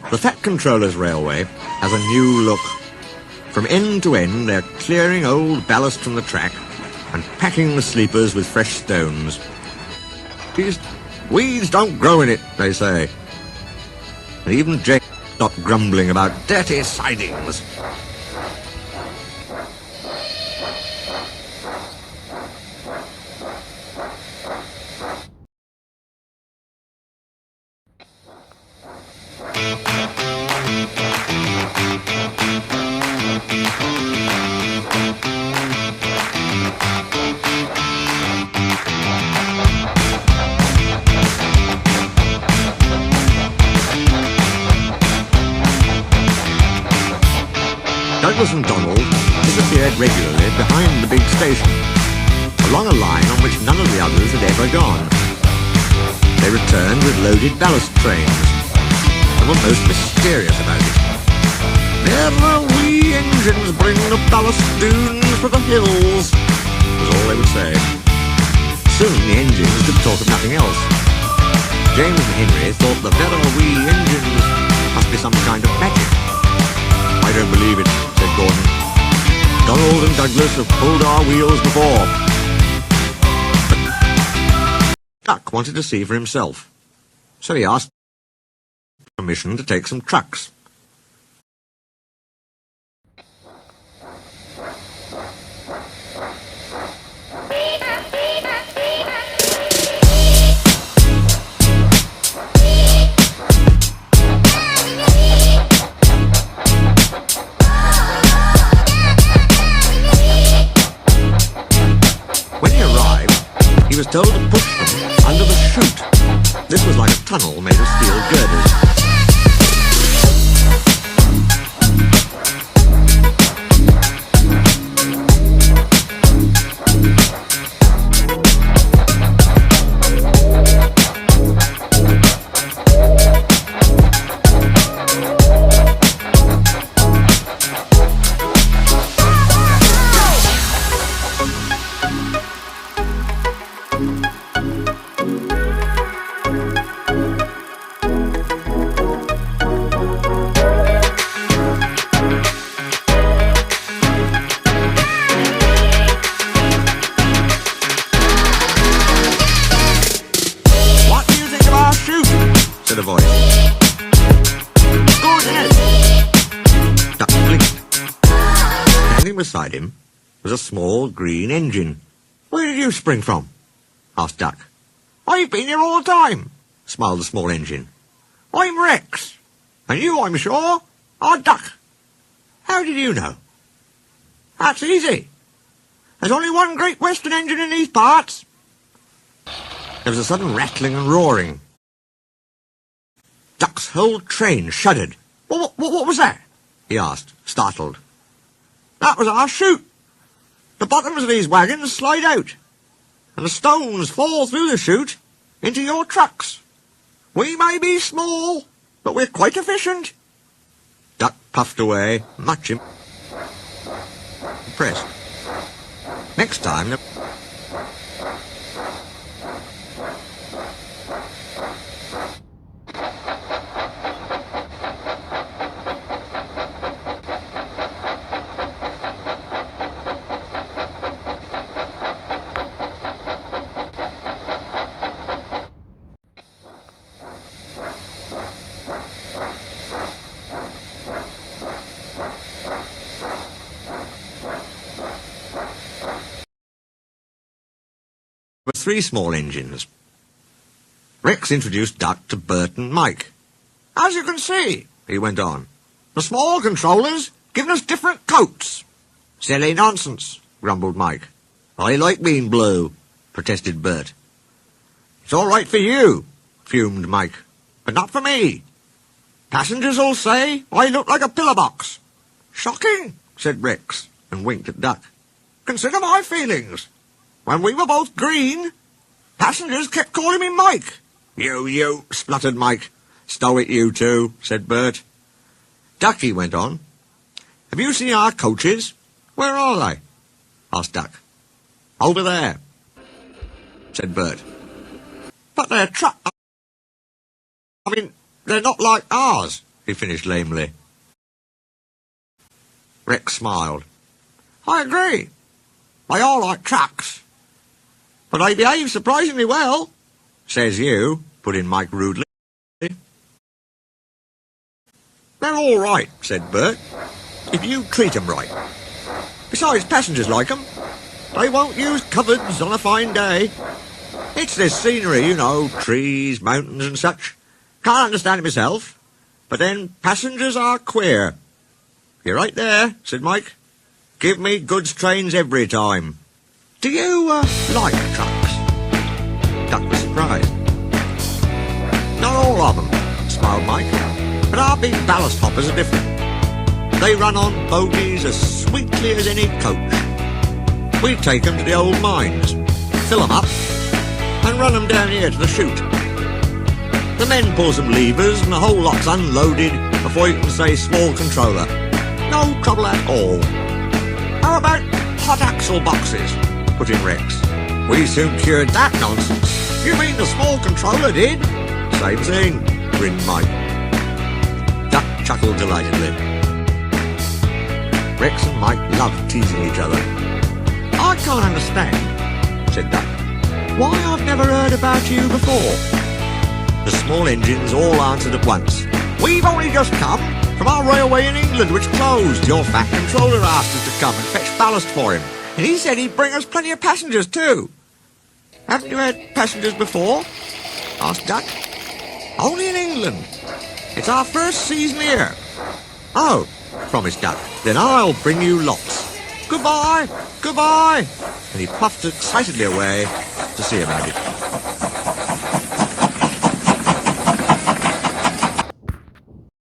The Fat Controller's Railway has a new look. From end to end, they're clearing old ballast from the track and packing the sleepers with fresh stones. These weeds don't grow in it, they say. And even Jake stopped grumbling about dirty sidings. Douglas and Donald disappeared regularly behind the big station, along a line on which none of the others had ever gone. They returned with loaded ballast trains, and were most mysterious about it. "There the wee engines bring the ballast dunes for the hills," was all they would say. Soon the engines could talk of nothing else. James and Henry thought the "very wee engines" must be some kind of magic. "I don't believe it," said Gordon. "Donald and Douglas have pulled our wheels before." But Duck wanted to see for himself, so he asked permission to take some trucks. He was told to push them under the chute. This was like a tunnel made of steel girders. said a voice. Go ahead. Duck blinked. Standing beside him was a small green engine. Where did you spring from? Asked Duck. I've been here all the time, smiled the small engine. I'm Rex. And you, I'm sure, are Duck. How did you know? That's easy. There's only one Great Western engine in these parts. There was a sudden rattling and roaring. Duck's whole train shuddered. What was that? He asked, startled. That was our chute. The bottoms of these wagons slide out, and the stones fall through the chute into your trucks. We may be small, but we're quite efficient. Duck puffed away, much impressed. Next time... were three small engines. Rex introduced Duck to Bert and Mike. As you can see, he went on, the small controllers given us different coats. Silly nonsense, grumbled Mike. I like being blue, protested Bert. It's all right for you, fumed Mike, but not for me. Passengers will say I look like a pillar box. Shocking, said Rex, and winked at Duck. Consider my feelings. When we were both green, passengers kept calling me Mike. You, spluttered Mike. Stow it, you two, said Bert. Ducky went on. Have you seen our coaches? Where are they? Asked Duck. Over there, said Bert. But they're they're not like ours, he finished lamely. Rex smiled. I agree. They are like trucks. But they behave surprisingly well, says you, put in Mike rudely. They're all right, said Bert, if you treat 'em right. Besides, passengers like 'em. They won't use cupboards on a fine day. It's this scenery, you know, trees, mountains and such. Can't understand it myself. But then passengers are queer. You're right there, said Mike. Give me goods trains every time. Do you, like trucks? Duck was surprised. Not all of them, smiled Mike. But our big ballast hoppers are different. They run on bogies as sweetly as any coach. We take 'em to the old mines, fill 'em up, and run 'em down here to the chute. The men pull some levers and the whole lot's unloaded before you can say small controller. No trouble at all. How about hot axle boxes? Put in Rex. We soon cured that nonsense. You mean the small controller did? Same thing, grinned Mike. Duck chuckled delightedly. Rex and Mike loved teasing each other. I can't understand, said Duck, why I've never heard about you before. The small engines all answered at once. We've only just come from our railway in England, which closed. Your fat controller asked us to come and fetch ballast for him, and he said he'd bring us plenty of passengers too. Haven't you had passengers before? Asked Duck. Only in England. It's our first season here. Oh, promised Duck, then I'll bring you lots. Goodbye, goodbye. And he puffed excitedly away to see about it.